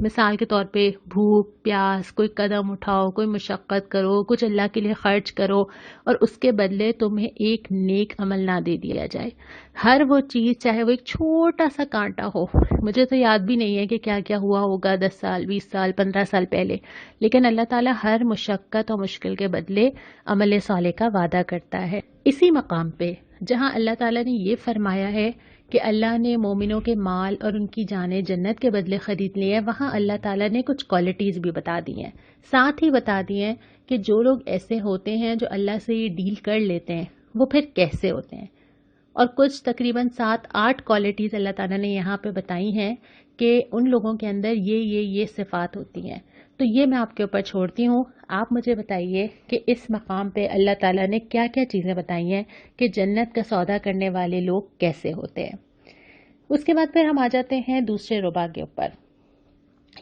مثال کے طور پہ بھوک پیاس، کوئی قدم اٹھاؤ، کوئی مشقت کرو، کچھ اللہ کے لیے خرچ کرو اور اس کے بدلے تمہیں ایک نیک عمل نہ دے دیا جائے. ہر وہ چیز، چاہے وہ ایک چھوٹا سا کانٹا ہو، مجھے تو یاد بھی نہیں ہے کہ کیا کیا ہوا ہوگا 10 سال 20 سال 15 سال پہلے، لیکن اللہ تعالیٰ ہر مشقت اور مشکل کے بدلے عمل صالح کا وعدہ کرتا ہے. اسی مقام پہ جہاں اللہ تعالیٰ نے یہ فرمایا ہے کہ اللہ نے مومنوں کے مال اور ان کی جانیں جنت کے بدلے خرید لی ہیں، وہاں اللہ تعالیٰ نے کچھ کوالٹیز بھی بتا دی ہیں، ساتھ ہی بتا دی ہیں کہ جو لوگ ایسے ہوتے ہیں جو اللہ سے یہ ڈیل کر لیتے ہیں وہ پھر کیسے ہوتے ہیں. اور کچھ تقریباً 7-8 کوالٹیز اللہ تعالیٰ نے یہاں پہ بتائی ہیں کہ ان لوگوں کے اندر یہ صفات ہوتی ہیں. تو یہ میں آپ کے اوپر چھوڑتی ہوں، آپ مجھے بتائیے کہ اس مقام پہ اللہ تعالیٰ نے کیا کیا چیزیں بتائی ہیں کہ جنت کا سودا کرنے والے لوگ کیسے ہوتے ہیں. اس کے بعد پھر ہم آ جاتے ہیں دوسرے ربع کے اوپر.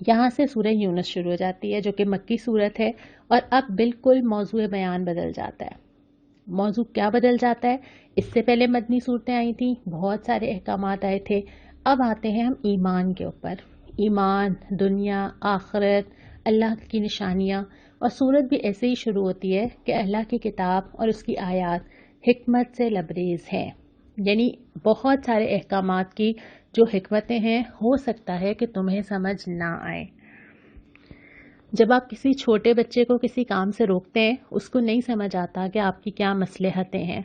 یہاں سے سورہ یونس شروع ہو جاتی ہے جو کہ مکی صورت ہے، اور اب بالکل موضوع بیان بدل جاتا ہے. موضوع کیا بدل جاتا ہے؟ اس سے پہلے مدنی صورتیں آئی تھیں، بہت سارے احکامات آئے تھے. اب آتے ہیں ہم ایمان کے اوپر. ایمان، دنیا، آخرت، اللہ کی نشانیاں. اور صورت بھی ایسے ہی شروع ہوتی ہے کہ اللہ کی کتاب اور اس کی آیات حکمت سے لبریز ہیں، یعنی بہت سارے احکامات کی جو حکمتیں ہیں ہو سکتا ہے کہ تمہیں سمجھ نہ آئیں. جب آپ کسی چھوٹے بچے کو کسی کام سے روکتے ہیں، اس کو نہیں سمجھ آتا کہ آپ کی کیا مصلحتیں ہیں.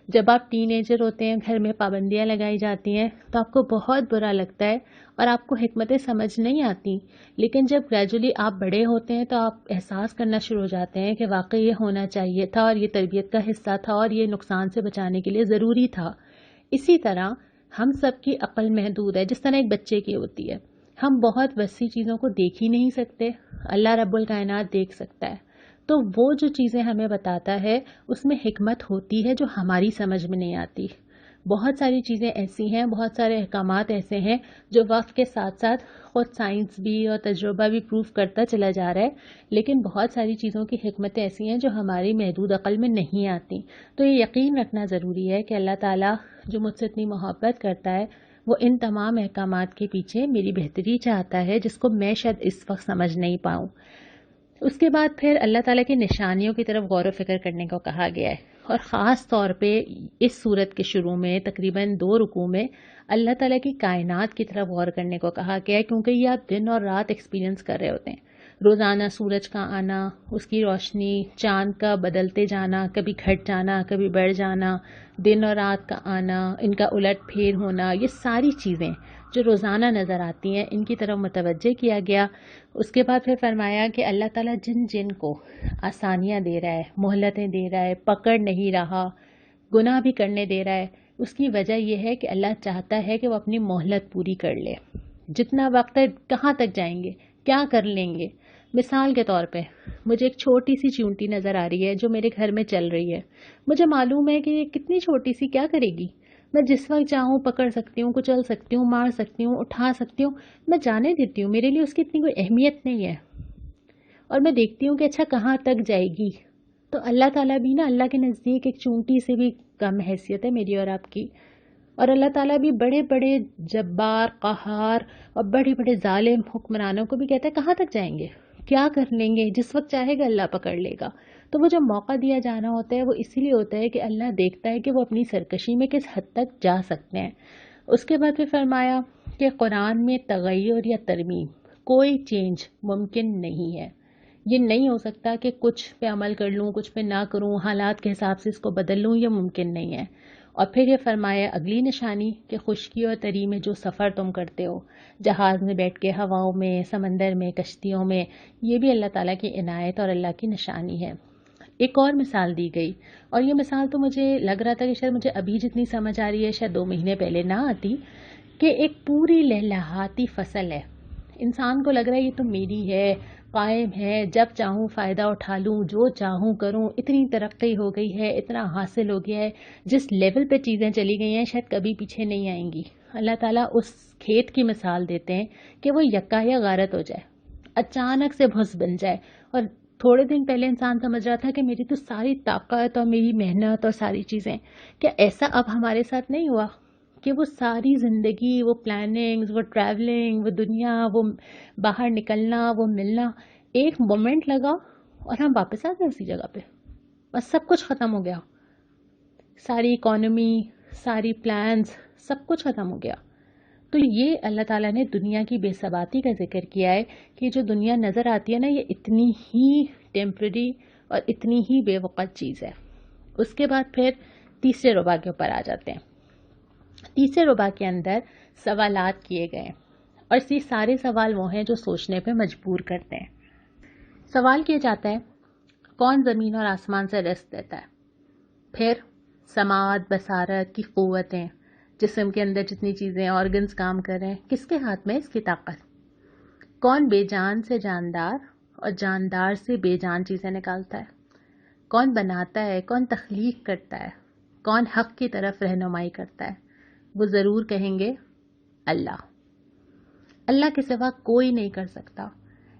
جب آپ ٹین ایجر ہوتے ہیں، گھر میں پابندیاں لگائی جاتی ہیں تو آپ کو بہت برا لگتا ہے اور آپ کو حکمتیں سمجھ نہیں آتی. لیکن جب گریجولی آپ بڑے ہوتے ہیں تو آپ احساس کرنا شروع ہو جاتے ہیں کہ واقعی یہ ہونا چاہیے تھا اور یہ تربیت کا حصہ تھا اور یہ نقصان سے بچانے کے لیے ضروری تھا. اسی طرح ہم سب کی عقل محدود ہے، جس طرح ایک بچے کی ہوتی ہے. ہم بہت وسیع چیزوں کو دیکھ ہی نہیں سکتے، اللہ رب الکائنات دیکھ سکتا ہے. تو وہ جو چیزیں ہمیں بتاتا ہے اس میں حکمت ہوتی ہے جو ہماری سمجھ میں نہیں آتی. بہت ساری چیزیں ایسی ہیں، بہت سارے احکامات ایسے ہیں جو وقت کے ساتھ ساتھ خود سائنس بھی اور تجربہ بھی پروف کرتا چلا جا رہا ہے، لیکن بہت ساری چیزوں کی حکمتیں ایسی ہیں جو ہماری محدود عقل میں نہیں آتی. تو یہ یقین رکھنا ضروری ہے کہ اللہ تعالیٰ جو مجھ سے اتنی محبت کرتا ہے وہ ان تمام احکامات کے پیچھے میری بہتری چاہتا ہے، جس کو میں شاید اس وقت سمجھ نہیں پاؤں. اس کے بعد پھر اللہ تعالیٰ کی نشانیوں کی طرف غور و فکر کرنے کو کہا گیا ہے، اور خاص طور پہ اس صورت کے شروع میں تقریباً 2 رکوع میں اللہ تعالیٰ کی کائنات کی طرف غور کرنے کو کہا گیا ہے، کیونکہ یہ آپ دن اور رات ایکسپیرینس کر رہے ہوتے ہیں. روزانہ سورج کا آنا، اس کی روشنی، چاند کا بدلتے جانا، کبھی گھٹ جانا کبھی بڑھ جانا، دن اور رات کا آنا، ان کا الٹ پھیر ہونا، یہ ساری چیزیں جو روزانہ نظر آتی ہیں ان کی طرف متوجہ کیا گیا. اس کے بعد پھر فرمایا کہ اللہ تعالیٰ جن کو آسانیاں دے رہا ہے، مہلتیں دے رہا ہے، پکڑ نہیں رہا، گناہ بھی کرنے دے رہا ہے، اس کی وجہ یہ ہے کہ اللہ چاہتا ہے کہ وہ اپنی مہلت پوری کر لے. جتنا وقت ہے کہاں تک جائیں گے، کیا کر لیں گے. مثال کے طور پہ مجھے ایک چھوٹی سی چونٹی نظر آ رہی ہے جو میرے گھر میں چل رہی ہے. مجھے معلوم ہے کہ یہ کتنی چھوٹی سی کیا کرے گی. میں جس وقت چاہوں پکڑ سکتی ہوں، کچل سکتی ہوں، مار سکتی ہوں، اٹھا سکتی ہوں، میں جانے دیتی ہوں. میرے لیے اس کی اتنی کوئی اہمیت نہیں ہے، اور میں دیکھتی ہوں کہ اچھا کہاں تک جائے گی. تو اللہ تعالیٰ بھی نا، اللہ کے نزدیک ایک چونٹی سے بھی کم حیثیت ہے میری اور آپ کی. اور اللہ تعالیٰ بھی بڑے بڑے جبار، قہار اور بڑے بڑے ظالم حکمرانوں کو بھی کہتا ہے کہاں تک جائیں گے، کیا کر لیں گے. جس وقت چاہے گا اللہ پکڑ لے گا. تو وہ جو موقع دیا جانا ہوتا ہے وہ اسی لیے ہوتا ہے کہ اللہ دیکھتا ہے کہ وہ اپنی سرکشی میں کس حد تک جا سکتے ہیں. اس کے بعد پھر فرمایا کہ قرآن میں تغیر یا ترمیم، کوئی چینج ممکن نہیں ہے. یہ نہیں ہو سکتا کہ کچھ پہ عمل کر لوں کچھ پہ نہ کروں، حالات کے حساب سے اس کو بدل لوں، یہ ممکن نہیں ہے. اور پھر یہ فرمایا اگلی نشانی کہ خشکی اور تری میں جو سفر تم کرتے ہو، جہاز میں بیٹھ کے ہواؤں میں، سمندر میں، کشتیوں میں، یہ بھی اللہ تعالیٰ کی عنایت اور اللہ کی نشانی ہے. ایک اور مثال دی گئی، اور یہ مثال تو مجھے لگ رہا تھا کہ شاید مجھے ابھی جتنی سمجھ آ رہی ہے شاید 2 مہینے پہلے نہ آتی، کہ ایک پوری لہلہاتی فصل ہے. انسان کو لگ رہا ہے یہ تو میری ہے، قائم ہے، جب چاہوں فائدہ اٹھا لوں، جو چاہوں کروں، اتنی ترقی ہو گئی ہے، اتنا حاصل ہو گیا ہے، جس لیول پہ چیزیں چلی گئی ہیں شاید کبھی پیچھے نہیں آئیں گی. اللہ تعالیٰ اس کھیت کی مثال دیتے ہیں کہ وہ یکا یا غارت ہو جائے، اچانک سے بھس بن جائے. اور تھوڑے دن پہلے انسان سمجھ رہا تھا کہ میری تو ساری طاقت اور میری محنت اور ساری چیزیں، کیا ایسا اب ہمارے ساتھ نہیں ہوا؟ کہ وہ ساری زندگی، وہ پلاننگز، وہ ٹریولنگ، وہ دنیا، وہ باہر نکلنا، وہ ملنا، ایک مومنٹ لگا اور ہم واپس آ گئے اسی جگہ پہ، بس سب کچھ ختم ہو گیا، ساری اکانومی، ساری پلانز، سب کچھ ختم ہو گیا۔ تو یہ اللہ تعالیٰ نے دنیا کی بے ثباتی کا ذکر کیا ہے کہ جو دنیا نظر آتی ہے نا، یہ اتنی ہی ٹیمپرری اور اتنی ہی بے وقت چیز ہے۔ اس کے بعد پھر تیسرے ربع کے اوپر آ جاتے ہیں۔ تیسرے ربع کے اندر سوالات کیے گئے، اور یہ سارے سوال وہ ہیں جو سوچنے پہ مجبور کرتے ہیں۔ سوال کیا جاتا ہے کون زمین اور آسمان سے رزق دیتا ہے، پھر سماعت، بصارت کی قوتیں، جسم کے اندر جتنی چیزیں آرگنز کام کر رہے ہیں، کس کے ہاتھ میں اس کی طاقت، کون بے جان سے جاندار اور جاندار سے بے جان چیزیں نکالتا ہے، کون بناتا ہے، کون تخلیق کرتا ہے، کون حق کی طرف رہنمائی کرتا ہے، وہ ضرور کہیں گے اللہ۔ اللہ کے سوا کوئی نہیں کر سکتا۔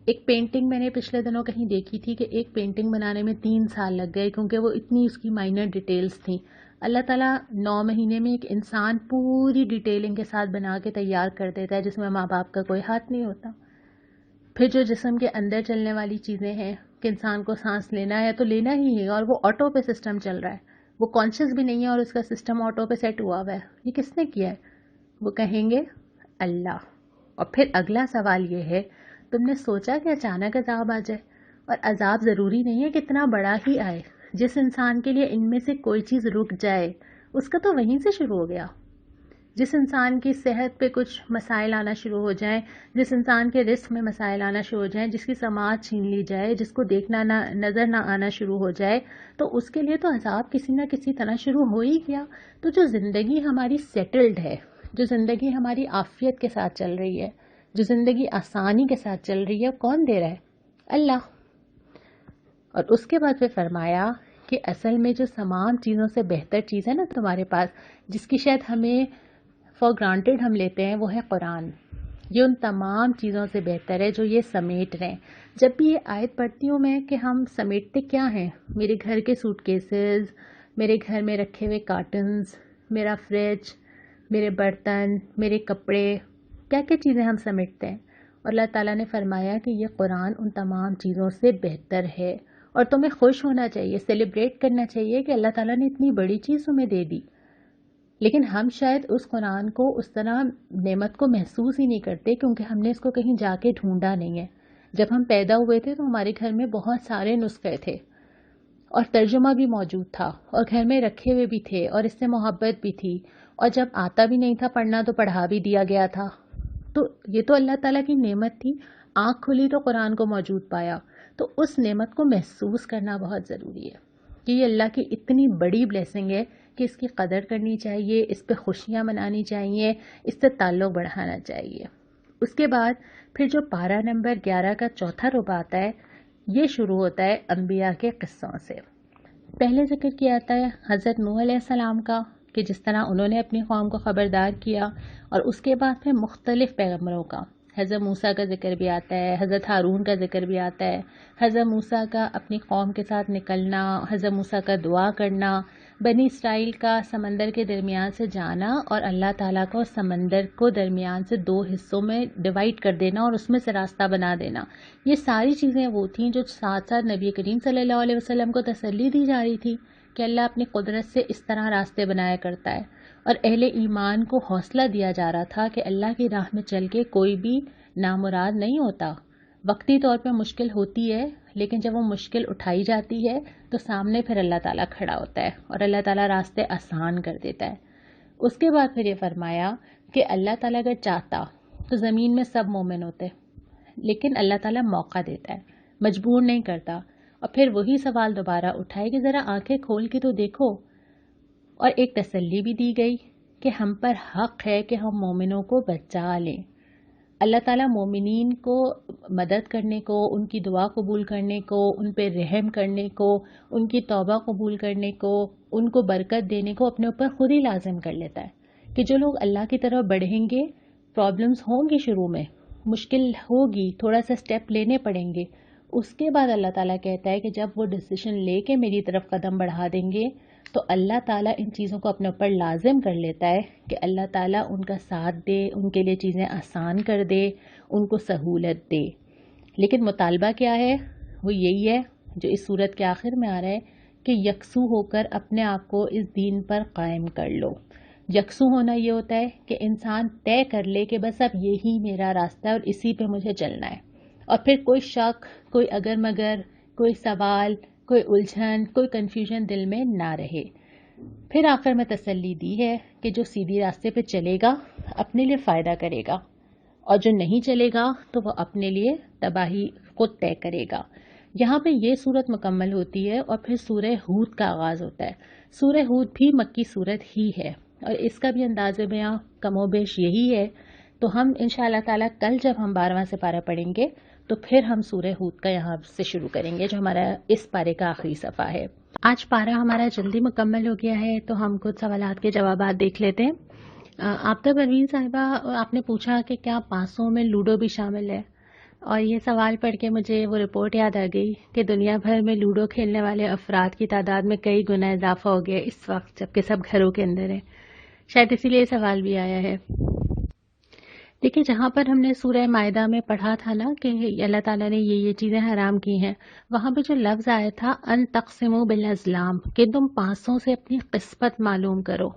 ایک پینٹنگ میں نے پچھلے دنوں کہیں دیکھی تھی کہ ایک پینٹنگ بنانے میں 3 سال لگ گئے، کیونکہ وہ اتنی اس کی مائنر ڈیٹیلز تھیں۔ اللہ تعالیٰ 9 مہینے میں ایک انسان پوری ڈیٹیلنگ کے ساتھ بنا کے تیار کر دیتا ہے، جس میں ماں باپ کا کوئی ہاتھ نہیں ہوتا۔ پھر جو جسم کے اندر چلنے والی چیزیں ہیں کہ انسان کو سانس لینا ہے تو لینا ہی ہے، اور وہ آٹو پہ سسٹم چل رہا ہے، وہ کانشیس بھی نہیں ہے اور اس کا سسٹم آٹو پہ سیٹ ہوا ہوا ہے، یہ کس نے کیا ہے؟ وہ کہیں گے اللہ۔ اور پھر اگلا سوال یہ ہے، تم نے سوچا کہ اچانک عذاب آ جائے؟ اور عذاب ضروری نہیں ہے کہ اتنا بڑا ہی آئے۔ جس انسان کے لیے ان میں سے کوئی چیز رک جائے، اس کا تو وہیں سے شروع ہو گیا۔ جس انسان کی صحت پہ کچھ مسائل آنا شروع ہو جائیں، جس انسان کے رزق میں مسائل آنا شروع ہو جائیں، جس کی سماعت چھین لی جائے، جس کو دیکھنا نظر نہ آنا شروع ہو جائے، تو اس کے لیے تو عذاب کسی نہ کسی طرح شروع ہو ہی گیا۔ تو جو زندگی ہماری سیٹلڈ ہے، جو زندگی ہماری عافیت کے ساتھ چل رہی ہے، جو زندگی آسانی کے ساتھ چل رہی ہے، کون دے رہا ہے؟ اللہ۔ اور اس کے بعد پھر فرمایا کہ اصل میں جو تمام چیزوں سے بہتر چیز ہے نا تمہارے پاس، جس کی شاید ہمیں فار گرانٹیڈ ہم لیتے ہیں، وہ ہے قرآن۔ یہ ان تمام چیزوں سے بہتر ہے جو یہ سمیٹ رہے ہیں۔ جب بھی یہ آیت پڑھتی ہوں میں کہ ہم سمیٹتے کیا ہیں، میرے گھر کے سوٹ کیسز، میرے گھر میں رکھے ہوئے کارٹنز، میرا فریج، میرے برتن، میرے کپڑے، کیا کیا چیزیں ہم سمیٹتے ہیں۔ اور اللہ تعالیٰ نے فرمایا کہ یہ قرآن ان تمام چیزوں سے بہتر ہے، اور تمہیں خوش ہونا چاہیے، سیلیبریٹ کرنا چاہیے کہ اللہ تعالیٰ نے اتنی بڑی چیز تمہیں دے دی۔ لیکن ہم شاید اس قرآن کو اس طرح نعمت کو محسوس ہی نہیں کرتے، کیونکہ ہم نے اس کو کہیں جا کے ڈھونڈا نہیں ہے۔ جب ہم پیدا ہوئے تھے تو ہمارے گھر میں بہت سارے نسخے تھے، اور ترجمہ بھی موجود تھا، اور گھر میں رکھے ہوئے بھی تھے، اور اس سے محبت بھی تھی، اور جب آتا بھی نہیں تھا پڑھنا تو پڑھا بھی دیا گیا تھا۔ تو یہ تو اللہ تعالیٰ کی نعمت تھی، آنکھ کھلی تو قرآن کو موجود پایا۔ تو اس نعمت کو محسوس کرنا بہت ضروری ہے کہ یہ اللہ کی اتنی بڑی بلیسنگ ہے کہ اس کی قدر کرنی چاہیے، اس پہ خوشیاں منانی چاہیے، اس سے تعلق بڑھانا چاہیے۔ اس کے بعد پھر جو پارہ نمبر 11 کا چوتھا ربع آتا ہے، یہ شروع ہوتا ہے انبیاء کے قصوں سے۔ پہلے ذکر کیا جاتا ہے حضرت نوح علیہ السلام کا، کہ جس طرح انہوں نے اپنی قوم کو خبردار کیا، اور اس کے بعد پھر مختلف پیغمبروں کا، حضرت موسیٰ کا ذکر بھی آتا ہے، حضرت ہارون کا ذکر بھی آتا ہے، حضرت موسیٰ کا اپنی قوم کے ساتھ نکلنا، حضرت موسیٰ کا دعا کرنا، بنی اسرائیل کا سمندر کے درمیان سے جانا، اور اللہ تعالیٰ کو سمندر کو درمیان سے 2 حصوں میں ڈیوائیڈ کر دینا اور اس میں سے راستہ بنا دینا۔ یہ ساری چیزیں وہ تھیں جو ساتھ ساتھ نبی کریم صلی اللہ علیہ وسلم کو تسلی دی جا رہی تھی کہ اللہ اپنی قدرت سے اس طرح راستے بنایا کرتا ہے، اور اہل ایمان کو حوصلہ دیا جا رہا تھا کہ اللہ کی راہ میں چل کے کوئی بھی نامراد نہیں ہوتا۔ وقتی طور پہ مشکل ہوتی ہے، لیکن جب وہ مشکل اٹھائی جاتی ہے تو سامنے پھر اللہ تعالیٰ کھڑا ہوتا ہے اور اللہ تعالیٰ راستے آسان کر دیتا ہے۔ اس کے بعد پھر یہ فرمایا کہ اللہ تعالیٰ اگر چاہتا تو زمین میں سب مومن ہوتے، لیکن اللہ تعالیٰ موقع دیتا ہے، مجبور نہیں کرتا۔ اور پھر وہی سوال دوبارہ اٹھائے کہ ذرا آنکھیں کھول کے تو دیکھو، اور ایک تسلی بھی دی گئی کہ ہم پر حق ہے کہ ہم مومنوں کو بچا لیں۔ اللہ تعالیٰ مومنین کو مدد کرنے کو، ان کی دعا قبول کرنے کو، ان پہ رحم کرنے کو، ان کی توبہ قبول کرنے کو، ان کو برکت دینے کو اپنے اوپر خود ہی لازم کر لیتا ہے کہ جو لوگ اللہ کی طرف بڑھیں گے، پرابلمز ہوں گی، شروع میں مشکل ہوگی، تھوڑا سا سٹیپ لینے پڑیں گے، اس کے بعد اللہ تعالیٰ کہتا ہے کہ جب وہ ڈیسیشن لے کے میری طرف قدم بڑھا دیں گے تو اللہ تعالیٰ ان چیزوں کو اپنے اوپر لازم کر لیتا ہے کہ اللہ تعالیٰ ان کا ساتھ دے، ان کے لیے چیزیں آسان کر دے، ان کو سہولت دے۔ لیکن مطالبہ کیا ہے؟ وہ یہی ہے جو اس صورت کے آخر میں آ رہا ہے کہ یکسو ہو کر اپنے آپ کو اس دین پر قائم کر لو۔ یکسو ہونا یہ ہوتا ہے کہ انسان طے کر لے کہ بس اب یہی میرا راستہ ہے اور اسی پہ مجھے چلنا ہے، اور پھر کوئی شک، کوئی اگر مگر، کوئی سوال، کوئی الجھن، کوئی کنفیوژن دل میں نہ رہے۔ پھر آخر میں تسلی دی ہے کہ جو سیدھی راستے پہ چلے گا اپنے لیے فائدہ کرے گا، اور جو نہیں چلے گا تو وہ اپنے لیے تباہی کو طے کرے گا۔ یہاں پہ یہ صورت مکمل ہوتی ہے اور پھر سورہ ہود کا آغاز ہوتا ہے۔ سورہ ہود بھی مکی صورت ہی ہے اور اس کا بھی انداز بیاں کم و بیش یہی ہے۔ تو ہم انشاءاللہ تعالیٰ کل جب ہم 12واں سپارہ پڑھیں گے تو پھر ہم سورہ ہود کا یہاں سے شروع کریں گے جو ہمارا اس پارے کا آخری صفحہ ہے۔ آج پارہ ہمارا جلدی مکمل ہو گیا ہے تو ہم کچھ سوالات کے جوابات دیکھ لیتے ہیں۔ آفتاب پروین صاحبہ، آپ نے پوچھا کہ کیا 500 میں لوڈو بھی شامل ہے، اور یہ سوال پڑھ کے مجھے وہ رپورٹ یاد آ گئی کہ دنیا بھر میں لوڈو کھیلنے والے افراد کی تعداد میں کئی گنا اضافہ ہو گیا اس وقت جبکہ سب گھروں کے اندر ہیں۔ شاید اسی لیے سوال بھی آیا ہے۔ دیکھیں، جہاں پر ہم نے سورہ مائدہ میں پڑھا تھا نا کہ اللہ تعالیٰ نے یہ چیزیں حرام کی ہیں، وہاں پہ جو لفظ آیا تھا ان تقسموا بالازلام، کہ تم پانسوں سے اپنی قسمت معلوم کرو۔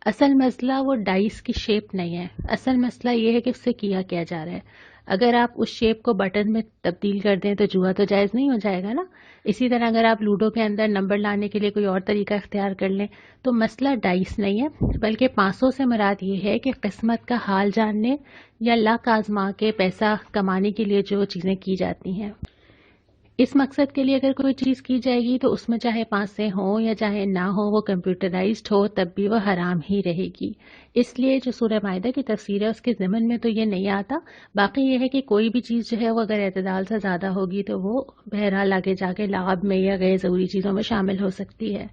اصل مسئلہ وہ ڈائس کی شیپ نہیں ہے، اصل مسئلہ یہ ہے کہ اس سے کیا جا رہا ہے۔ اگر آپ اس شیپ کو بٹن میں تبدیل کر دیں تو جوا تو جائز نہیں ہو جائے گا نا۔ اسی طرح اگر آپ لوڈو کے اندر نمبر لانے کے لیے کوئی اور طریقہ اختیار کر لیں تو مسئلہ ڈائس نہیں ہے، بلکہ 500 سے مراد یہ ہے کہ قسمت کا حال جاننے یا لاک آزما کے پیسہ کمانے کے لیے جو چیزیں کی جاتی ہیں، اس مقصد کے لیے اگر کوئی چیز کی جائے گی تو اس میں چاہے پانسے ہوں یا چاہے نہ ہو، وہ کمپیوٹرائزڈ ہو تب بھی وہ حرام ہی رہے گی۔ اس لیے جو سورہ مائدہ کی تفسیر ہے اس کے ضمن میں تو یہ نہیں آتا۔ باقی یہ ہے کہ کوئی بھی چیز جو ہے وہ اگر اعتدال سے زیادہ ہوگی تو وہ بہرحال آگے جا کے لعب میں یا غیر ضروری چیزوں میں شامل ہو سکتی ہے۔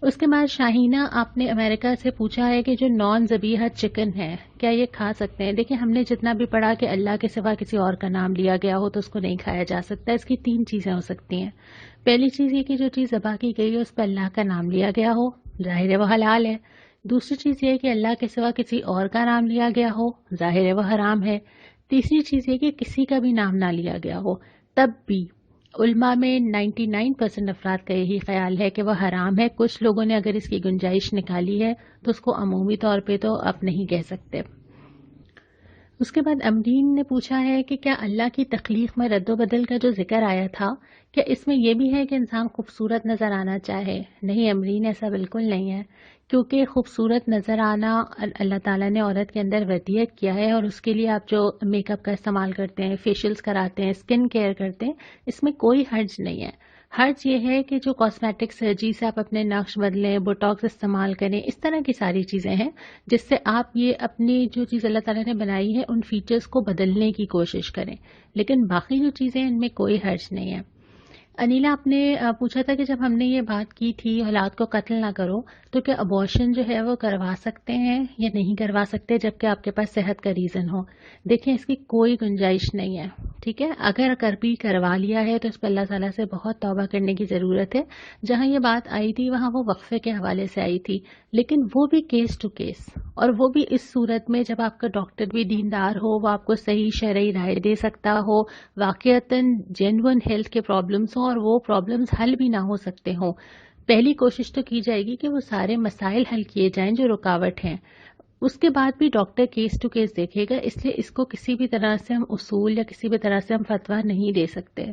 اس کے بعد شاہینہ، آپ نے امریکہ سے پوچھا ہے کہ جو نان ذبیحہ چکن ہے کیا یہ کھا سکتے ہیں؟ دیکھیں، ہم نے جتنا بھی پڑھا کہ اللہ کے سوا کسی اور کا نام لیا گیا ہو تو اس کو نہیں کھایا جا سکتا۔ اس کی 3 چیزیں ہو سکتی ہیں۔ پہلی چیز یہ کہ جو چیز ذبح کی گئی ہے اس پہ اللہ کا نام لیا گیا ہو، ظاہر ہے وہ حلال ہے۔ دوسری چیز یہ ہے کہ اللہ کے سوا کسی اور کا نام لیا گیا ہو، ظاہر ہے وہ حرام ہے۔ تیسری چیز یہ کہ کسی کا بھی نام نہ لیا گیا ہو، تب بھی علماء میں 99% افراد کا یہی خیال ہے کہ وہ حرام ہے۔ کچھ لوگوں نے اگر اس کی گنجائش نکالی ہے تو اس کو عمومی طور پہ تو اب نہیں کہہ سکتے۔ اس کے بعد امرین نے پوچھا ہے کہ کیا اللہ کی تخلیق میں رد و بدل کا جو ذکر آیا تھا کیا اس میں یہ بھی ہے کہ انسان خوبصورت نظر آنا چاہے؟ نہیں امرین، ایسا بالکل نہیں ہے، کیونکہ خوبصورت نظر آنا اللہ تعالیٰ نے عورت کے اندر ودیت کیا ہے، اور اس کے لیے آپ جو میک اپ کا استعمال کرتے ہیں، فیشیلز کراتے ہیں، اسکن کیئر کرتے ہیں، اس میں کوئی حرج نہیں ہے۔ حرج یہ ہے کہ جو کاسمیٹک سرجری سے آپ اپنے نقش بدلیں، بوٹاکس استعمال کریں، اس طرح کی ساری چیزیں ہیں جس سے آپ یہ اپنی جو چیز اللہ تعالیٰ نے بنائی ہے ان فیچرز کو بدلنے کی کوشش کریں، لیکن باقی جو چیزیں ان میں کوئی حرج نہیں ہے۔ انیلا، آپ نے پوچھا تھا کہ جب ہم نے یہ بات کی تھی اولاد کو قتل نہ کرو تو کیا ابورشن جو ہے وہ کروا سکتے ہیں یا نہیں کروا سکتے جبکہ آپ کے پاس صحت کا ریزن ہو؟ دیکھیں، اس کی کوئی گنجائش نہیں ہے، ٹھیک ہے؟ اگر بھی کروا لیا ہے تو اس پہ اللہ تعالیٰ سے بہت توبہ کرنے کی ضرورت ہے۔ جہاں یہ بات آئی تھی وہاں وہ وقفے کے حوالے سے آئی تھی، لیکن وہ بھی کیس ٹو کیس، اور وہ بھی اس صورت میں جب آپ کا ڈاکٹر بھی دیندار ہو، وہ آپ کو صحیح شرعی رائے دے سکتا ہو، واقعتاً جینوئن ہیلتھ کے پرابلمس ہوں اور وہ پرابلمس حل بھی نہ ہو سکتے ہوں، پہلی کوشش تو کی جائے گی کہ وہ سارے مسائل حل کیے جائیں جو رکاوٹ ہیں۔ اس کے بعد بھی ڈاکٹر کیس ٹو کیس دیکھے گا، اس لیے اس کو کسی بھی طرح سے ہم اصول یا کسی بھی طرح سے ہم فتویٰ نہیں دے سکتے۔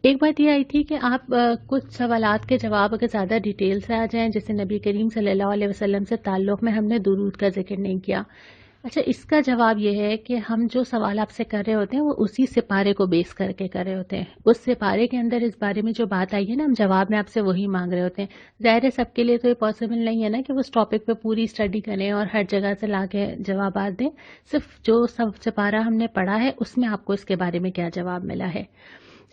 ایک بات یہ آئی تھی کہ آپ کچھ سوالات کے جواب اگر زیادہ ڈیٹیل سے آ جائیں، جیسے نبی کریم صلی اللہ علیہ وسلم سے تعلق میں ہم نے درود کا ذکر نہیں کیا۔ اچھا، اس کا جواب یہ ہے کہ ہم جو سوال آپ سے کر رہے ہوتے ہیں وہ اسی سپارے کو بیس کر کے کر رہے ہوتے ہیں۔ اس سپارے کے اندر اس بارے میں جو بات آئی ہے نا، ہم جواب میں آپ سے وہی مانگ رہے ہوتے ہیں۔ ظاہر ہے سب کے لیے تو یہ پاسبل نہیں ہے نا کہ وہ اس ٹاپک پہ پوری اسٹڈی کریں اور ہر جگہ سے لا کے جوابات دیں۔ صرف جو سپارہ ہم نے پڑھا ہے اس میں آپ کو اس کے بارے میں کیا جواب ملا ہے۔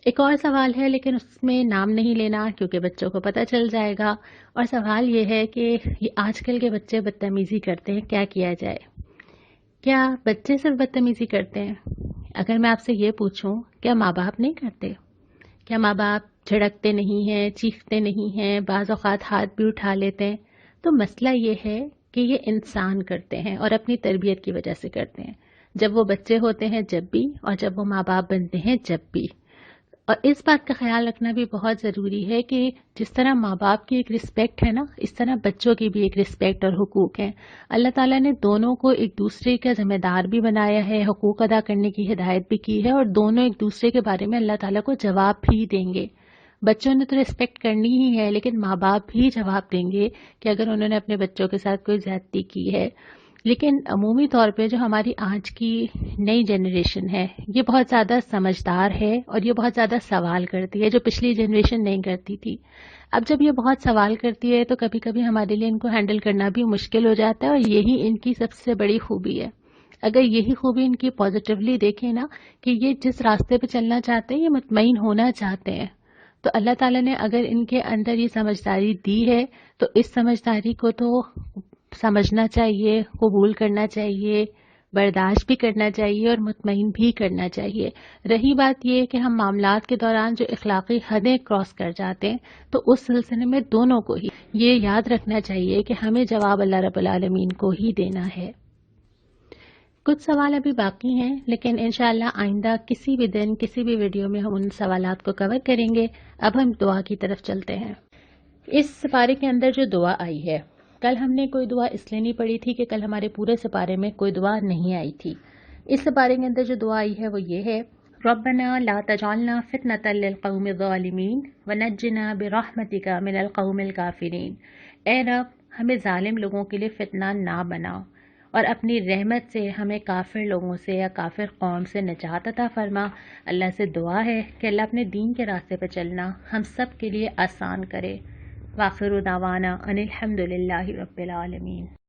ایک اور سوال ہے لیکن اس میں نام نہیں لینا کیونکہ بچوں کو پتہ چل جائے گا، اور سوال یہ ہے کہ یہ آج کل کے بچے بدتمیزی کرتے ہیں، کیا کیا جائے؟ کیا بچے صرف بدتمیزی کرتے ہیں؟ اگر میں آپ سے یہ پوچھوں کیا ماں باپ نہیں کرتے؟ کیا ماں باپ جھڑکتے نہیں ہیں، چیختے نہیں ہیں، بعض اوقات ہاتھ بھی اٹھا لیتے ہیں؟ تو مسئلہ یہ ہے کہ یہ انسان کرتے ہیں اور اپنی تربیت کی وجہ سے کرتے ہیں، جب وہ بچے ہوتے ہیں جب بھی، اور جب وہ ماں باپ بنتے ہیں جب بھی۔ اور اس بات کا خیال رکھنا بھی بہت ضروری ہے کہ جس طرح ماں باپ کی ایک رسپیکٹ ہے نا، اس طرح بچوں کی بھی ایک رسپیکٹ اور حقوق ہیں۔ اللہ تعالیٰ نے دونوں کو ایک دوسرے کا ذمہ دار بھی بنایا ہے، حقوق ادا کرنے کی ہدایت بھی کی ہے، اور دونوں ایک دوسرے کے بارے میں اللہ تعالیٰ کو جواب بھی دیں گے۔ بچوں نے تو رسپیکٹ کرنی ہی ہے، لیکن ماں باپ بھی جواب دیں گے کہ اگر انہوں نے اپنے بچوں کے ساتھ کوئی زیادتی کی ہے۔ لیکن عمومی طور پہ جو ہماری آج کی نئی جنریشن ہے یہ بہت زیادہ سمجھدار ہے اور یہ بہت زیادہ سوال کرتی ہے، جو پچھلی جنریشن نہیں کرتی تھی۔ اب جب یہ بہت سوال کرتی ہے تو کبھی کبھی ہمارے لیے ان کو ہینڈل کرنا بھی مشکل ہو جاتا ہے، اور یہی ان کی سب سے بڑی خوبی ہے۔ اگر یہی خوبی ان کی پازیٹیولی دیکھیں نا، کہ یہ جس راستے پہ چلنا چاہتے ہیں یہ مطمئن ہونا چاہتے ہیں، تو اللہ تعالیٰ نے اگر ان کے اندر یہ سمجھداری دی ہے تو اس سمجھداری کو تو سمجھنا چاہیے، قبول کرنا چاہیے، برداشت بھی کرنا چاہیے اور مطمئن بھی کرنا چاہیے۔ رہی بات یہ کہ ہم معاملات کے دوران جو اخلاقی حدیں کراس کر جاتے ہیں تو اس سلسلے میں دونوں کو ہی یہ یاد رکھنا چاہیے کہ ہمیں جواب اللہ رب العالمین کو ہی دینا ہے۔ کچھ سوال ابھی باقی ہیں، لیکن انشاءاللہ آئندہ کسی بھی دن کسی بھی ویڈیو میں ہم ان سوالات کو کور کریں گے۔ اب ہم دعا کی طرف چلتے ہیں۔ اس سپارے کے اندر جو دعا آئی ہے، کل ہم نے کوئی دعا اس لیے نہیں پڑھی تھی کہ کل ہمارے پورے سپارے میں کوئی دعا نہیں آئی تھی۔ اس سپارے کے اندر جو دعا آئی ہے وہ یہ ہے، ربنا لا تجعلنا فتنة للقوم الظالمین ونجنا برحمتک من القوم الکافرین۔ اے رب، ہمیں ظالم لوگوں کے لیے فتنہ نہ بناؤ، اور اپنی رحمت سے ہمیں کافر لوگوں سے یا کافر قوم سے نجات عطا فرما۔ اللہ سے دعا ہے کہ اللہ اپنے دین کے راستے پہ چلنا ہم سب کے لیے آسان کرے۔ وآخر دعوانا ان الحمد للہ رب العالمین۔